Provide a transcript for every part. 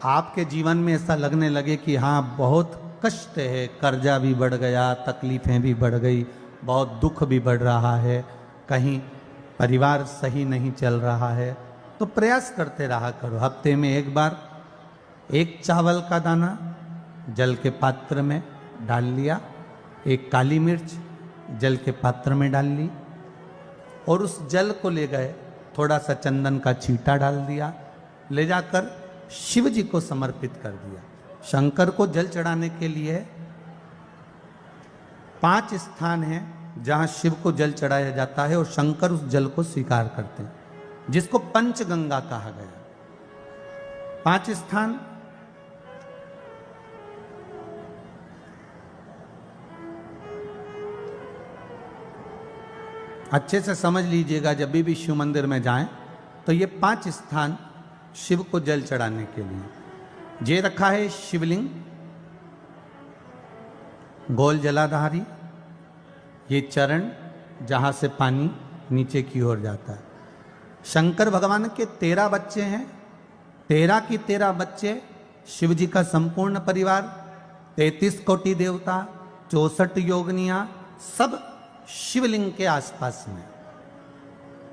आपके जीवन में ऐसा लगने लगे कि हाँ बहुत कष्ट है, कर्जा भी बढ़ गया, तकलीफ़ें भी बढ़ गई, बहुत दुख भी बढ़ रहा है, कहीं परिवार सही नहीं चल रहा है, तो प्रयास करते रहा करो। हफ्ते में एक बार एक चावल का दाना जल के पात्र में डाल लिया, एक काली मिर्च जल के पात्र में डाल ली और उस जल को ले गए, थोड़ा सा चंदन का छींटा डाल दिया, ले जाकर शिव जी को समर्पित कर दिया। शंकर को जल चढ़ाने के लिए 5 स्थान हैं जहां शिव को जल चढ़ाया जाता है और शंकर उस जल को स्वीकार करते हैं, जिसको पंचगंगा कहा गया। 5 स्थान अच्छे से समझ लीजिएगा, जब भी शिव मंदिर में जाएं तो ये 5 स्थान शिव को जल चढ़ाने के लिए ये रखा है। शिवलिंग, गोल जलाधारी, ये चरण जहां से पानी नीचे की ओर जाता है। शंकर भगवान के 13 बच्चे हैं, 13 की 13 बच्चे, शिव जी का संपूर्ण परिवार, 33 कोटि देवता, 64 योगनियां, सब शिवलिंग के आसपास में।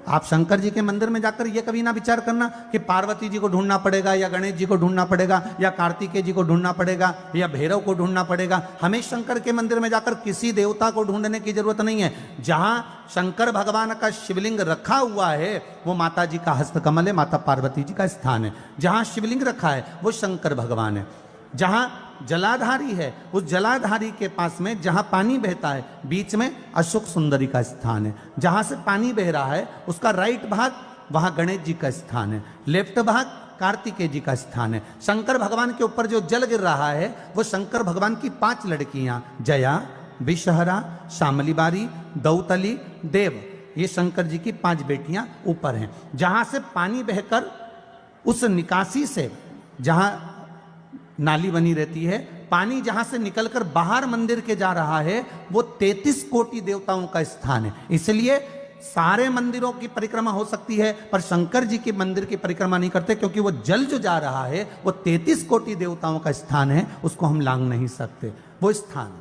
आप शंकर जी के मंदिर में जाकर ये कभी ना विचार करना कि पार्वती जी को ढूंढना पड़ेगा या गणेश जी को ढूंढना पड़ेगा या कार्तिकेय जी को ढूंढना पड़ेगा या भैरव को ढूंढना पड़ेगा। हमें शंकर के मंदिर में जाकर किसी देवता को ढूंढने की जरूरत नहीं है। जहां शंकर भगवान का शिवलिंग रखा हुआ है वो माता जी का हस्तकमल है, माता पार्वती जी का स्थान है। जहां शिवलिंग रखा है वो शंकर भगवान है। जहां जलाधारी है उस जलाधारी के पास में जहां पानी बहता है बीच में अशोक सुंदरी का स्थान है। जहां से पानी बह रहा है उसका राइट भाग वहां गणेश जी का स्थान है, लेफ्ट भाग कार्तिकेय जी का स्थान है। शंकर भगवान के ऊपर जो जल गिर रहा है वो शंकर भगवान की 5 लड़कियां जया, विषहरा, शामली बारी, दौतली, देव, ये शंकर जी की 5 बेटियां ऊपर हैं। जहां से पानी बहकर उस निकासी से, जहां नाली बनी रहती है, पानी जहां से निकलकर बाहर मंदिर के जा रहा है वो 33 कोटि देवताओं का स्थान है। इसलिए सारे मंदिरों की परिक्रमा हो सकती है पर शंकर जी के मंदिर की परिक्रमा नहीं करते, क्योंकि वो जल जो जा रहा है वो 33 कोटि देवताओं का स्थान है, उसको हम लांघ नहीं सकते। वो स्थान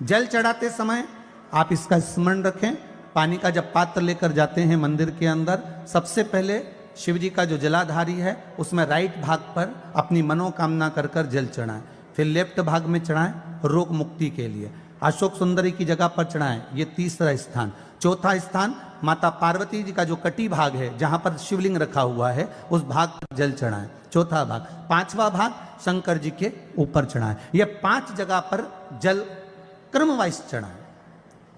जल चढ़ाते समय आप इसका स्मरण रखें। पानी का जब पात्र लेकर जाते हैं मंदिर के अंदर, सबसे पहले शिव जी का जो जलाधारी है उसमें राइट भाग पर अपनी मनोकामना कर कर जल चढ़ाएं, फिर लेफ्ट भाग में चढ़ाएं रोग मुक्ति के लिए। अशोक सुंदरी की जगह पर चढ़ाएं, ये 3रा स्थान। 4था स्थान माता पार्वती जी का जो कटी भाग है जहां पर शिवलिंग रखा हुआ है उस भाग पर जल चढ़ाएं, 4था भाग। 5वां भाग शंकर जी के ऊपर चढ़ाएं। ये 5 जगह पर जल क्रम वाइज चढ़ाएं।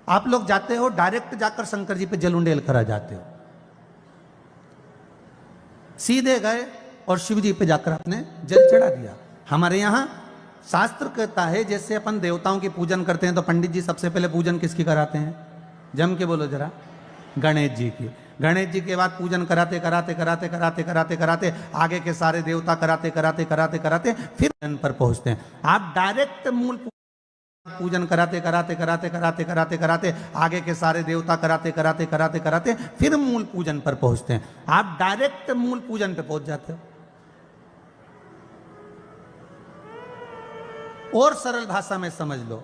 आप लोग जाते हो डायरेक्ट जाकर शंकर जी पे जल उंडेल करा जाते हो, सीधे गए और शिव जी पे जाकर आपने जल चढ़ा दिया। हमारे यहाँ शास्त्र कहता है जैसे अपन देवताओं की पूजन करते हैं तो पंडित जी सबसे पहले पूजन किसकी कराते हैं? जम के बोलो जरा, गणेश जी की। गणेश जी के बाद पूजन कराते कराते कराते कराते कराते कराते आगे के सारे देवता कराते कराते कराते कराते फिर जन पर पहुंचते हैं। आप डायरेक्ट मूल पूजन कराते कराते कराते कराते कराते कराते आगे के सारे देवता कराते कराते कराते कराते फिर मूल पूजन पर पहुंचते हैं। आप डायरेक्ट मूल पूजन पे पहुंच जाते हो। और सरल भाषा में समझ लो,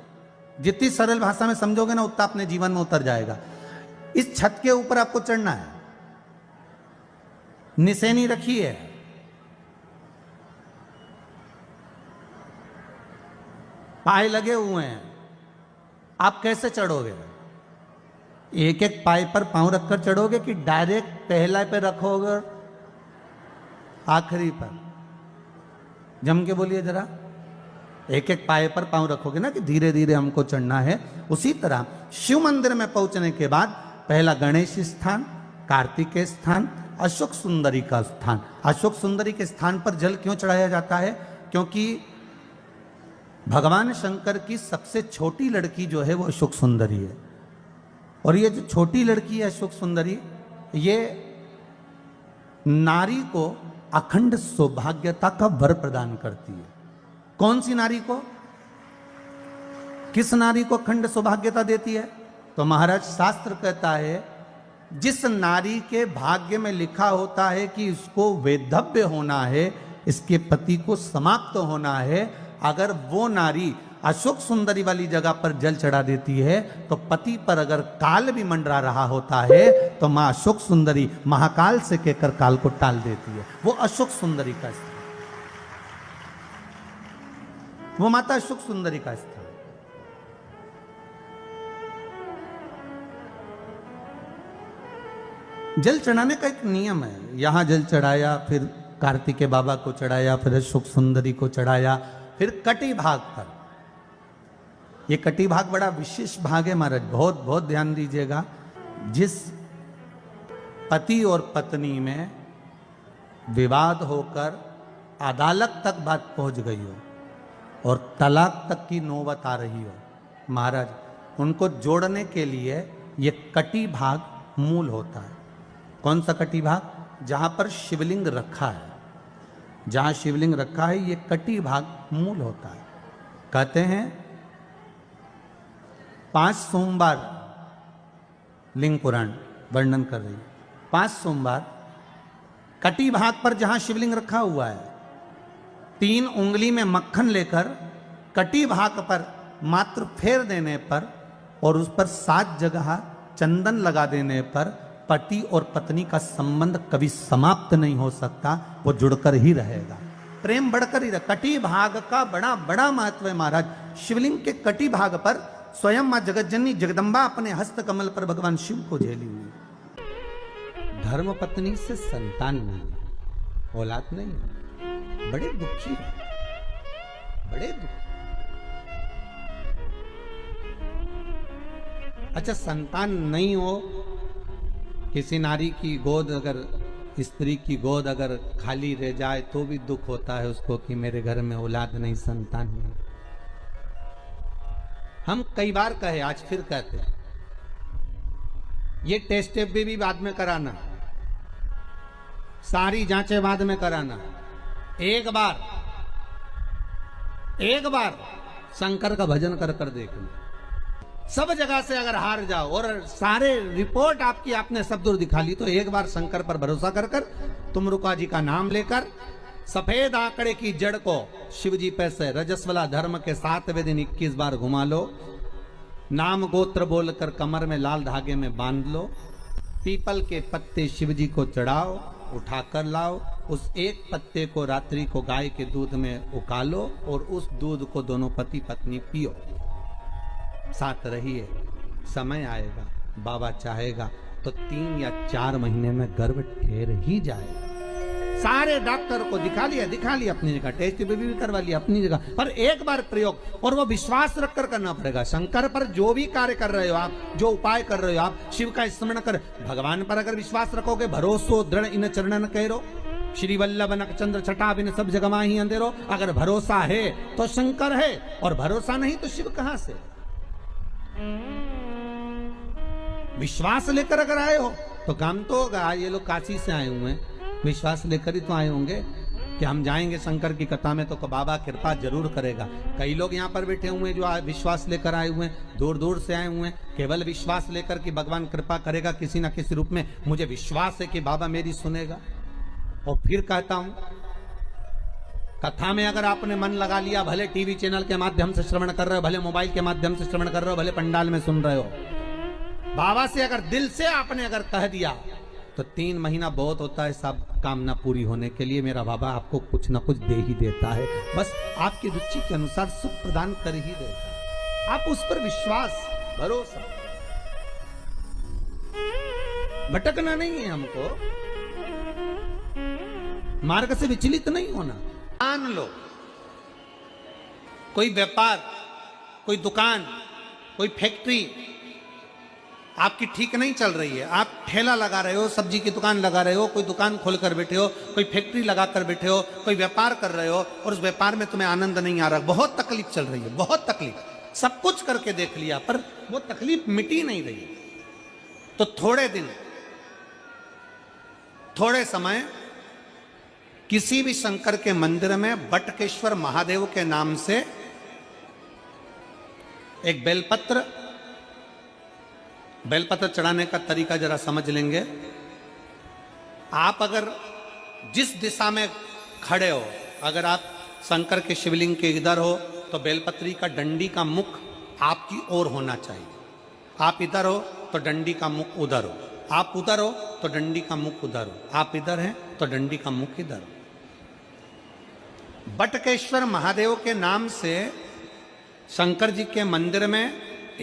जितनी सरल भाषा में समझोगे ना उतना अपने जीवन में उतर जाएगा। इस छत के ऊपर आपको चढ़ना है, निशानी रखी है, पाए लगे हुए हैं, आप कैसे चढ़ोगे? एक एक पाए पर पांव रखकर चढ़ोगे कि डायरेक्ट पहला पे रखोगे आखिरी पर? जम के बोलिए जरा, एक एक पाए पर पांव रखोगे ना कि धीरे धीरे हमको चढ़ना है। उसी तरह शिव मंदिर में पहुंचने के बाद पहला गणेश स्थान, कार्तिकेय स्थान, अशोक सुंदरी का स्थान। अशोक सुंदरी के स्थान पर जल क्यों चढ़ाया जाता है? क्योंकि भगवान शंकर की सबसे छोटी लड़की जो है वो अशोक सुंदरी है, और ये जो छोटी लड़की है अशोक सुंदरी, ये नारी को अखंड सौभाग्यता का वर प्रदान करती है। कौन सी नारी को? किस नारी को अखंड सौभाग्यता देती है? तो महाराज शास्त्र कहता है जिस नारी के भाग्य में लिखा होता है कि इसको वैधव्य होना है, इसके पति को समाप्त होना है। अगर वो नारी अशोक सुंदरी वाली जगह पर जल चढ़ा देती है तो पति पर अगर काल भी मंडरा रहा होता है तो मां अशोक सुंदरी महाकाल से कहकर काल को टाल देती है। वो अशोक सुंदरी का स्थान, वो माता अशोक सुंदरी का स्थान। जल चढ़ाने का एक नियम है। यहां जल चढ़ाया, फिर कार्तिकेय बाबा को चढ़ाया, फिर अशोक सुंदरी को चढ़ाया, फिर कटी भाग पर। ये कटी भाग बड़ा विशेष भाग है महाराज, बहुत बहुत ध्यान दीजिएगा। जिस पति और पत्नी में विवाद होकर अदालत तक बात पहुंच गई हो और तलाक तक की नौबत आ रही हो, महाराज उनको जोड़ने के लिए ये कटी भाग मूल होता है। कौन सा कटी भाग? जहां पर शिवलिंग रखा है, जहां शिवलिंग रखा है ये कटी भाग मूल होता है। कहते हैं 5 सोमवार लिंग पुराण वर्णन कर रही है, 5 सोमवार कटी भाग पर जहां शिवलिंग रखा हुआ है, 3 उंगली में मक्खन लेकर कटी भाग पर मात्र फेर देने पर और उस पर 7 जगह चंदन लगा देने पर पति और पत्नी का संबंध कभी समाप्त नहीं हो सकता, वो जुड़कर ही रहेगा, प्रेम बढ़कर ही रहेगा। कटी भाग का बड़ा बड़ा महत्व है महाराज। शिवलिंग के कटी भाग पर स्वयं मां जगतजननी जगदम्बा अपने हस्त कमल पर भगवान शिव को झेली हुई। धर्म पत्नी से संतान नहीं, औलाद नहीं, बड़े दुखी है, बड़े दुखी। अच्छा, संतान नहीं हो, किसी नारी की गोद अगर, स्त्री की गोद अगर खाली रह जाए तो भी दुख होता है उसको कि मेरे घर में औलाद नहीं, संतान नहीं। हम कई बार कहे, आज फिर कहते हैं, ये टेस्ट भी बाद में कराना, सारी जांचें बाद में कराना। एक बार शंकर का भजन कर कर देख लो। सब जगह से अगर हार जाओ और सारे रिपोर्ट आपकी आपने सब दूर दिखा ली तो एक बार शंकर पर भरोसा कर कर तुम रुका जी का नाम लेकर सफेद आंकड़े की जड़ को शिवजी पे से रजस्वला धर्म के 7वें दिन 21 बार घुमा लो। नाम गोत्र बोलकर कमर में लाल धागे में बांध लो। पीपल के पत्ते शिवजी को चढ़ाओ, उठाकर लाओ। उस एक पत्ते को रात्रि को गाय के दूध में उकालो और उस दूध को दोनों पति पत्नी पियो। साथ रहिए, समय आएगा, बाबा चाहेगा तो 3 या 4 महीने में गर्भ ठहर ही जाएगा। सारे डॉक्टर को दिखा लिया अपनी जगह, टेस्ट भी करवा लिया अपनी जगह, पर एक बार प्रयोग, और वो विश्वास रखकर करना पड़ेगा। शंकर पर जो भी कार्य कर रहे हो आप, जो उपाय कर रहे हो आप, शिव का स्मरण कर, भगवान पर अगर विश्वास रखोगे, भरोसो दृढ़ इन चरणन कहो, श्री वल्लभ नक चंद्र छटा बिन सब जगह माही अंधेरो। अगर भरोसा है तो शंकर है, और भरोसा नहीं तो शिव कहां से? विश्वास लेकर अगर आए हो तो काम तो होगा। ये लोग काशी से आए हुए हैं, विश्वास लेकर ही तो आए होंगे कि हम जाएंगे शंकर की कथा में तो बाबा कृपा जरूर करेगा। कई लोग यहाँ पर बैठे हुए हैं जो विश्वास लेकर आए हुए हैं, दूर दूर से आए हुए हैं, केवल विश्वास लेकर कि भगवान कृपा करेगा किसी ना किसी रूप में, मुझे विश्वास है कि बाबा मेरी सुनेगा। और फिर कहता हूं, कथा में अगर आपने मन लगा लिया, भले टीवी चैनल के माध्यम से श्रवण कर रहे हो, भले मोबाइल के माध्यम से श्रवण कर रहे हो, भले पंडाल में सुन रहे हो, बाबा से अगर दिल से आपने अगर कह दिया तो 3 महीना बहुत होता है सब कामना पूरी होने के लिए। मेरा बाबा आपको कुछ ना कुछ दे ही देता है, बस आपकी रुचि के अनुसार सुख प्रदान कर ही देता है। आप उस पर विश्वास, भरोसा, भटकना नहीं है हमको, मार्ग से विचलित नहीं होना। मान लो कोई व्यापार, कोई दुकान, कोई फैक्ट्री आपकी ठीक नहीं चल रही है, आप ठेला लगा रहे हो, सब्जी की दुकान लगा रहे हो, कोई दुकान खोल कर बैठे हो, कोई फैक्ट्री लगा कर बैठे हो, कोई व्यापार कर रहे हो और उस व्यापार में तुम्हें आनंद नहीं आ रहा, बहुत तकलीफ चल रही है, बहुत तकलीफ, सब कुछ करके देख लिया पर वो तकलीफ मिटी नहीं रही, तो थोड़े दिन, थोड़े समय किसी भी शंकर के मंदिर में बटकेश्वर महादेव के नाम से एक बेलपत्र चढ़ाने का तरीका जरा समझ लेंगे। आप अगर जिस दिशा में खड़े हो। अगर आप शंकर के शिवलिंग के इधर हो तो बेलपत्री का डंडी का मुख आपकी ओर होना चाहिए। आप इधर हो तो डंडी का मुख उधर हो, आप उधर हो तो डंडी का मुख उधर हो, आप इधर हैं तो डंडी का मुख इधर हो। बटकेश्वर महादेव के नाम से शंकर जी के मंदिर में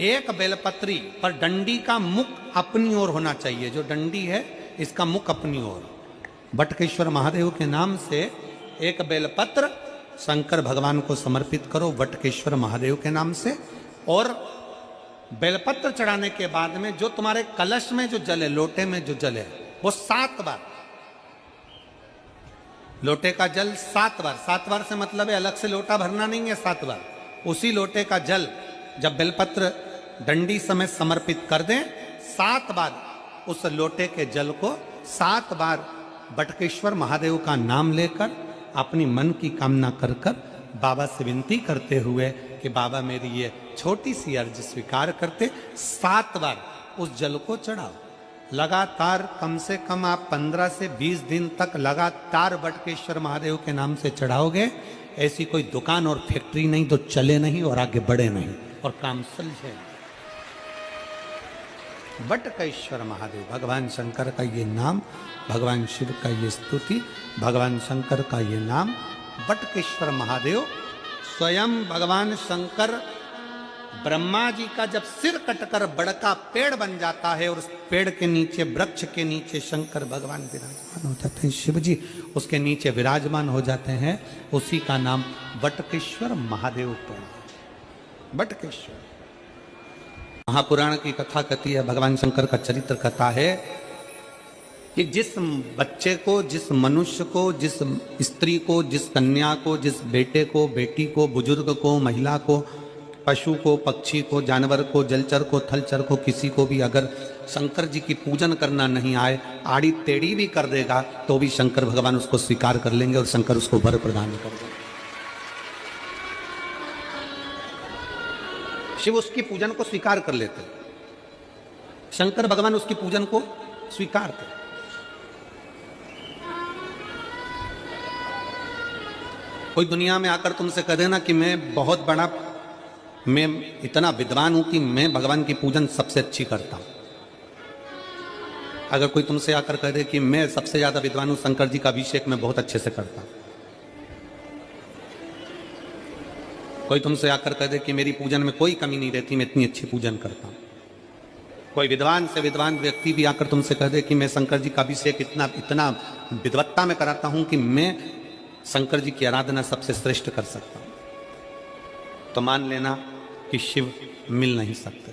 एक बेलपत्री पर डंडी का मुख अपनी ओर होना चाहिए। जो डंडी है इसका मुख अपनी ओर। बटकेश्वर महादेव के नाम से एक बेलपत्र शंकर भगवान को समर्पित करो बटकेश्वर महादेव के नाम से। और बेलपत्र चढ़ाने के बाद में जो तुम्हारे कलश में जो जल है, लोटे में जो जल है, वो 7 बार, लोटे का जल 7 बार, 7 बार से मतलब है अलग से लोटा भरना नहीं है, 7 बार उसी लोटे का जल जब बेलपत्र डंडी समेत समर्पित कर दें, 7 बार उस लोटे के जल को 7 बार बटकेश्वर महादेव का नाम लेकर अपनी मन की कामना कर कर बाबा से विनती करते हुए कि बाबा मेरी ये छोटी सी अर्ज स्वीकार करते, 7 बार उस जल को चढ़ाओ। लगातार कम से कम आप 15 से 20 दिन तक लगातार बटकेश्वर महादेव के नाम से चढ़ाओगे। ऐसी कोई दुकान और फैक्ट्री नहीं तो चले नहीं और आगे बढ़े नहीं और काम सुलझे। बटकेश्वर महादेव, भगवान शंकर का ये नाम, भगवान शिव का ये स्तुति, भगवान शंकर का ये नाम बटकेश्वर महादेव। स्वयं भगवान शंकर ब्रह्मा जी का जब सिर कटकर बड़का पेड़ बन जाता है और उस पेड़ के नीचे, वृक्ष के नीचे शंकर भगवान विराजमान हो जाते हैं, शिव जी उसके नीचे विराजमान हो जाते हैं, उसी का नाम बटकेश्वर महादेव पर। बटकेश्वर महापुराण की कथा कहती है, भगवान शंकर का चरित्र कथा है कि जिस बच्चे को, जिस मनुष्य को, जिस स्त्री को, जिस कन्या को, जिस बेटे को, बेटी को, बुजुर्ग को, महिला को, पशु को, पक्षी को, जानवर को, जलचर को, थलचर को, किसी को भी अगर शंकर जी की पूजन करना नहीं आए, आड़ी टेढ़ी भी कर देगा तो भी शंकर भगवान उसको स्वीकार कर लेंगे और शंकर उसको वर प्रदान कर देंगे। शिव उसकी पूजन को स्वीकार कर लेते, शंकर भगवान उसकी पूजन को स्वीकार करते। कोई दुनिया में आकर तुमसे कह देना कि मैं बहुत बड़ा, मैं इतना विद्वान हूं कि मैं भगवान की पूजन सबसे अच्छी करता हूं। अगर कोई तुमसे आकर कह दे कि मैं सबसे ज्यादा विद्वान हूं, शंकर जी का अभिषेक मैं बहुत अच्छे से करता हूं। कोई तुमसे आकर कह दे कि मेरी पूजन में कोई कमी नहीं रहती, मैं इतनी अच्छी पूजन करता हूं। कोई विद्वान से विद्वान व्यक्ति भी आकर तुमसे कह दे कि मैं शंकर जी का अभिषेक इतना विद्वत्ता में कराता हूं कि मैं शंकर जी की आराधना सबसे श्रेष्ठ कर सकता हूं, तो मान लेना कि शिव मिल नहीं सकते,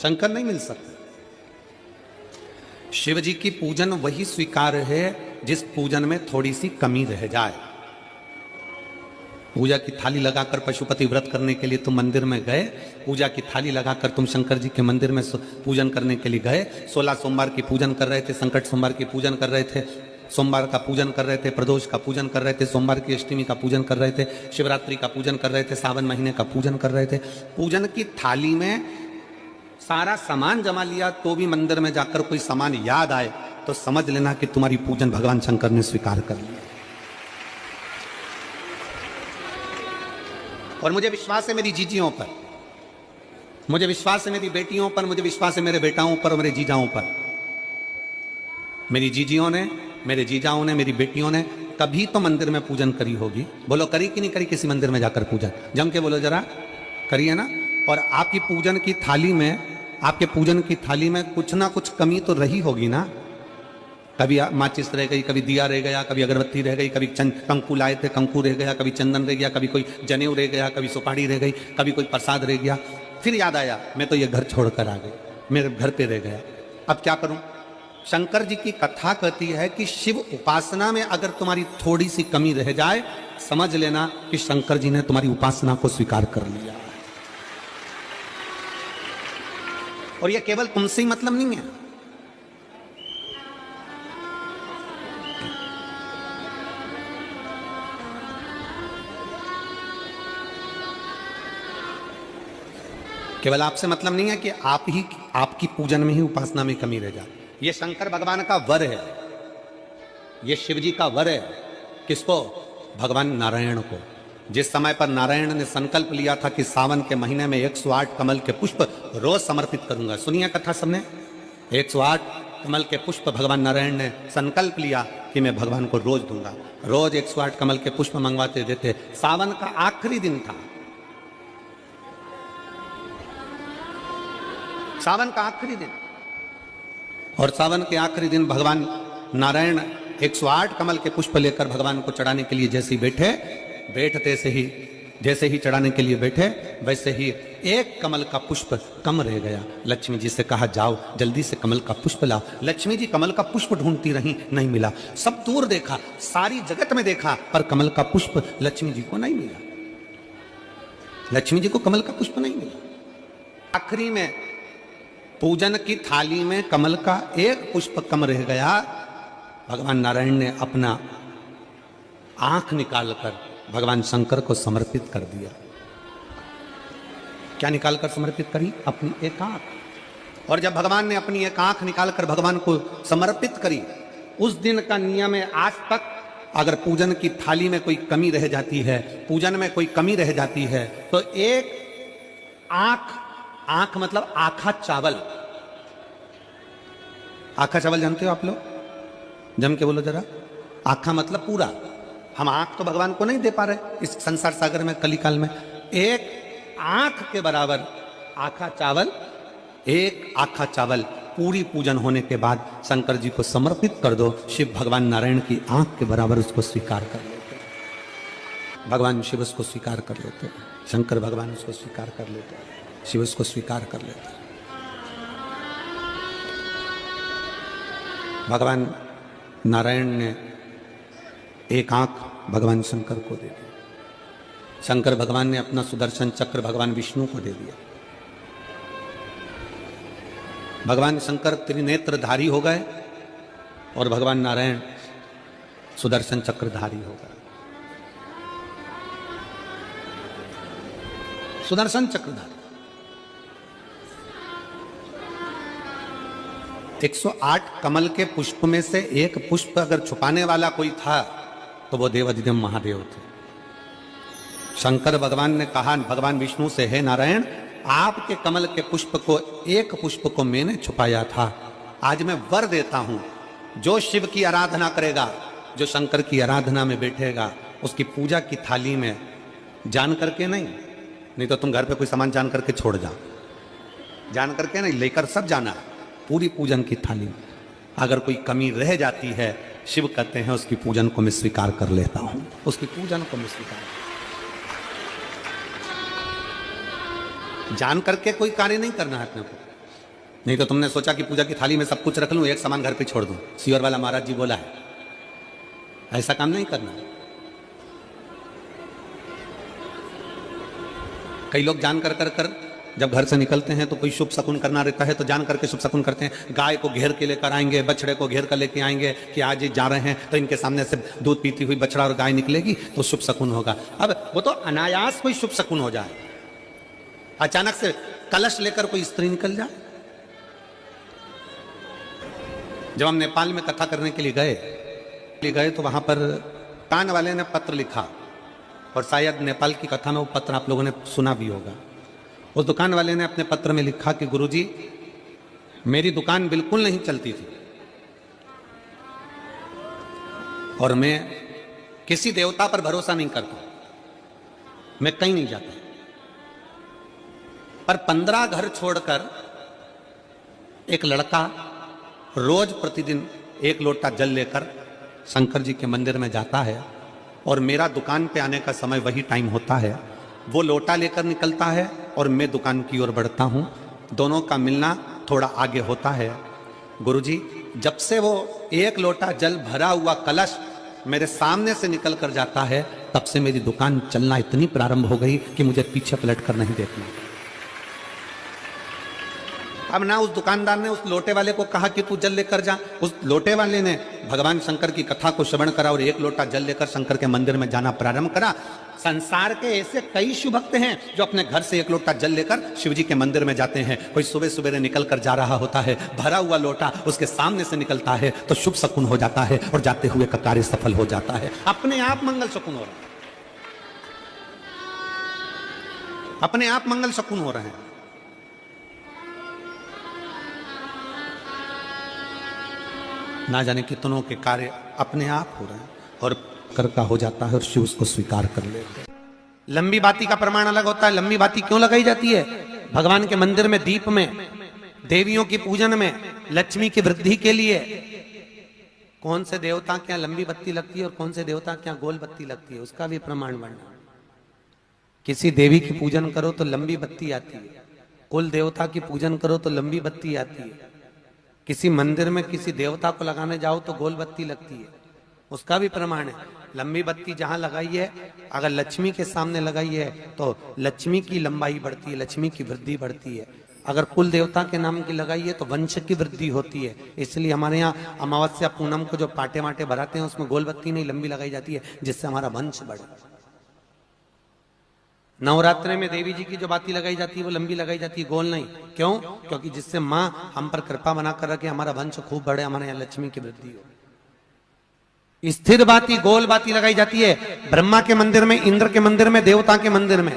शंकर नहीं मिल सकते। शिव जी की पूजन वही स्वीकार है जिस पूजन में थोड़ी सी कमी रह जाए। पूजा की थाली लगाकर पशुपति व्रत करने के लिए तुम मंदिर में गए, पूजा की थाली लगाकर तुम शंकर जी के मंदिर में पूजन करने के लिए गए, 16 सोमवार की पूजन कर रहे थे, संकट सोमवार की पूजन कर रहे थे, सोमवार का पूजन कर रहे थे, प्रदोष का पूजन कर रहे थे, सोमवार की अष्टमी का पूजन कर रहे थे, शिवरात्रि का पूजन कर रहे थे, सावन महीने का पूजन कर रहे थे। पूजन की थाली में सारा सामान जमा लिया तो भी मंदिर में जाकर कोई सामान याद आए तो समझ लेना कि तुम्हारी पूजन भगवान शंकर ने स्वीकार कर लिया। और मुझे विश्वास है मेरी जीजियों पर, मुझे विश्वास है मेरी बेटियों पर, मुझे विश्वास है मेरे बेटाओं पर और मेरे जीजाओं पर। मेरी जीजियों ने, मेरे जीजाओं ने, मेरी बेटियों ने कभी तो मंदिर में पूजन करी होगी। बोलो करी कि नहीं करी किसी मंदिर में जाकर पूजन? जम के बोलो जरा, करी है ना? और आपकी पूजन की थाली में, आपके पूजन की थाली में कुछ ना कुछ कमी तो रही होगी ना। कभी माचिस रह गई, कभी दिया रह गया, कभी अगरबत्ती रह गई, कभी कंकु लाए थे कंकु रह गया, कभी चंदन रह गया, कभी कोई जनेऊ रह गया, कभी सुपारी रह गई, कभी कोई प्रसाद रह गया। फिर याद आया मैं तो ये घर छोड़कर आ गई, मेरे घर पे रह गया, अब क्या करूं? शंकर जी की कथा कहती है कि शिव उपासना में अगर तुम्हारी थोड़ी सी कमी रह जाए, समझ लेना कि शंकर जी ने तुम्हारी उपासना को स्वीकार कर लिया। और यह केवल तुमसे ही मतलब नहीं है, केवल आपसे मतलब नहीं है कि आपकी पूजन में ही, उपासना में कमी रह जाए। ये शंकर भगवान का वर है, ये शिव जी का वर है किसको? भगवान नारायण को। जिस समय पर नारायण ने संकल्प लिया था कि सावन के महीने में 108 कमल के पुष्प रोज समर्पित करूंगा। सुनिए कथा सबने, 108 कमल के पुष्प भगवान नारायण ने संकल्प लिया कि मैं भगवान को रोज दूंगा। रोज 108 कमल के पुष्प मंगवाते देते। सावन का आखिरी दिन था, सावन का आखिरी दिन, और सावन के आखिरी दिन भगवान नारायण 108 कमल के पुष्प लेकर भगवान को चढ़ाने के लिए जैसे ही जैसे ही चढ़ाने के लिए बैठे, वैसे ही एक कमल का पुष्प कम रह गया। लक्ष्मी जी से कहा जाओ जल्दी से कमल का पुष्प लाओ। लक्ष्मी जी कमल का पुष्प ढूंढती रही, नहीं मिला। सब दूर देखा, सारी जगत में देखा, पर कमल का पुष्प लक्ष्मी जी को नहीं मिला। लक्ष्मी जी को कमल का पुष्प नहीं मिला। आखिरी में पूजन की थाली में कमल का एक पुष्प कम रह गया। भगवान नारायण ने अपना आंख निकालकर भगवान शंकर को समर्पित कर दिया। क्या निकालकर समर्पित करी? अपनी एक आंख। और जब भगवान ने अपनी एक आंख निकालकर भगवान को समर्पित करी, उस दिन का नियम है आज तक, अगर पूजन की थाली में कोई कमी रह जाती है, पूजन में कोई कमी रह जाती है, तो एक आंख मतलब आखा चावल। आखा चावल जानते हो आप लोग? जम के बोलो जरा। आखा मतलब पूरा। हम आंख तो भगवान को नहीं दे पा रहे इस संसार सागर में, कलिकाल में। एक आंख के बराबर आखा चावल, एक आखा चावल पूरी पूजन होने के बाद शंकर जी को समर्पित कर दो। शिव भगवान नारायण की आंख के बराबर उसको स्वीकार कर लेते। भगवान शिव उसको स्वीकार कर लेते, शंकर भगवान उसको स्वीकार कर लेते, शिव उसको स्वीकार कर लेते। भगवान नारायण ने एक आंख भगवान शंकर को दे दी। शंकर भगवान ने अपना सुदर्शन चक्र भगवान विष्णु को दे दिया। भगवान शंकर त्रिनेत्रधारी हो गए और भगवान नारायण सुदर्शन चक्रधारी हो गए। सुदर्शन चक्रधारी 108 कमल के पुष्प में से एक पुष्प अगर छुपाने वाला कोई था तो वो देवाधिदेव महादेव थे। शंकर भगवान ने कहा भगवान विष्णु से, हे नारायण, आपके कमल के पुष्प को, एक पुष्प को मैंने छुपाया था। आज मैं वर देता हूं, जो शिव की आराधना करेगा, जो शंकर की आराधना में बैठेगा, उसकी पूजा की थाली में जान करके नहीं तो तुम घर पे कोई सामान जान करके छोड़ जाओ, जान करके नहीं, लेकर सब जाना। पूरी पूजन की थाली में अगर कोई कमी रह जाती है, शिव कहते हैं उसकी पूजन को मैं स्वीकार कर लेता हूं, उसकी पूजन को मैं स्वीकार। जान करके कोई कार्य नहीं करना है अपने को। नहीं तो तुमने सोचा कि पूजा की थाली में सब कुछ रख लूं, एक सामान घर पे छोड़ दूं। सीवर वाला महाराज जी बोला है, ऐसा काम नहीं करना। कई लोग जान कर जब घर से निकलते हैं तो कोई शुभ शकुन करना रहता है तो जान करके शुभ शकुन करते हैं। गाय को घेर के लेकर आएंगे, बछड़े को घेर कर लेके आएंगे कि आज ये जा रहे हैं तो इनके सामने से दूध पीती हुई बछड़ा और गाय निकलेगी तो शुभ शकुन होगा। अब वो तो अनायास कोई शुभ शकुन हो जाए। अचानक से कलश लेकर कोई स्त्री निकल जाए। जब हम नेपाल में कथा करने के लिए गए तो वहां पर कान वाले ने पत्र लिखा, और शायद नेपाल की कथा में वो पत्र आप लोगों ने सुना भी होगा। उस दुकान वाले ने अपने पत्र में लिखा कि गुरुजी, मेरी दुकान बिल्कुल नहीं चलती थी और मैं किसी देवता पर भरोसा नहीं करता, मैं कहीं नहीं जाता, पर 15 घर छोड़कर एक लड़का रोज प्रतिदिन 1 लोटा जल लेकर शंकर जी के मंदिर में जाता है और मेरा दुकान पे आने का समय वही टाइम होता है। वो लोटा लेकर निकलता है और मैं दुकान की ओर बढ़ता हूँ। दोनों का मिलना थोड़ा आगे होता है। गुरुजी, जब से वो 1 लोटा जल भरा हुआ कलश मेरे सामने से निकल कर जाता है, तब से मेरी दुकान चलना इतनी प्रारंभ हो गई कि मुझे पीछे पलट कर नहीं देखना। अब ना उस दुकानदार ने उस लोटे वाले को कहा कि तू जल लेकर जा, उस लोटे वाले ने भगवान शंकर की कथा को श्रवण करा और एक लोटा जल लेकर शंकर के मंदिर में जाना प्रारंभ करा। संसार के ऐसे कई शिव भक्त हैं जो अपने घर से एक लोटा जल लेकर शिव जी के मंदिर में जाते हैं। कोई सुबह सुबह निकल कर जा रहा होता है, भरा हुआ लोटा उसके सामने से निकलता है तो शुभ शकुन हो जाता है और जाते हुए का कार्य सफल हो जाता है। अपने आप मंगल शकुन हो रहा है, अपने आप मंगल शकुन हो रहे हैं। ना जाने कितनों के कार्य अपने आप हो रहे हैं और कर का हो जाता है और शिव उसको स्वीकार कर लेते हैं। लंबी बाती का प्रमाण अलग होता है। लंबी बाती क्यों लगाई जाती है? भगवान के मंदिर में दीप में, देवियों की पूजन में, लक्ष्मी की वृद्धि के लिए। कौन से देवता क्या लंबी बत्ती लगती है और कौन से देवता क्या गोल बत्ती लगती है, उसका भी प्रमाण बनना। किसी देवी की पूजन करो तो लंबी बत्ती आती है, कुल देवता की पूजन करो तो लंबी बत्ती आती है। किसी मंदिर में किसी देवता को लगाने जाओ तो गोल बत्ती लगती है, उसका भी प्रमाण है। लंबी बत्ती जहां लगाई है, अगर लक्ष्मी के सामने लगाई है तो लक्ष्मी की लंबाई बढ़ती है, लक्ष्मी की वृद्धि बढ़ती है। अगर कुल देवता के नाम की लगाई है तो वंश की वृद्धि होती है। इसलिए हमारे यहाँ अमावस्या पूनम को जो पाटे माटे भराते हैं उसमें गोल बत्ती नहीं लंबी लगाई जाती है, जिससे हमारा वंश बढ़े। नवरात्रि में देवी जी की जो बाती लगाई जाती है वो लंबी लगाई जाती है, गोल नहीं। क्यों? क्योंकि जिससे माँ हम पर कृपा बना कर रखे, हमारा वंश खूब बढ़े, हमारे यहाँ लक्ष्मी की वृद्धि हो। स्थिर बाती गोल बाती लगाई जाती है ब्रह्मा के मंदिर में, इंद्र के मंदिर में, देवता के मंदिर में।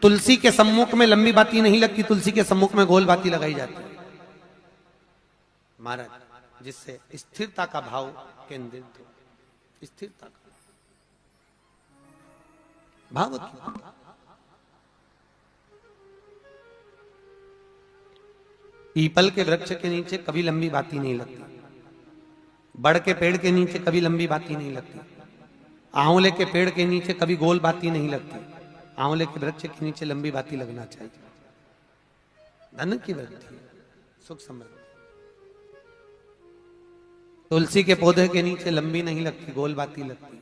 तुलसी के सम्मुख में लंबी बाती नहीं लगती, तुलसी के सम्मुख में गोल बाती लगाई जाती है महाराज, जिससे स्थिरता का भाव केंद्रित हो। स्थिरता का भाव की पीपल के वृक्ष के नीचे कभी लंबी बाती नहीं लगती, बड़ के पेड़ के नीचे कभी लंबी बाती नहीं लगती, आंवले के पेड़ के नीचे कभी गोल बाती नहीं लगती। आंवले के वृक्ष के नीचे लंबी बाती लगना चाहिए। धन की वृद्धि, सुख समृद्धि। तुलसी के पौधे के नीचे लंबी नहीं लगती, गोल बाती लगती।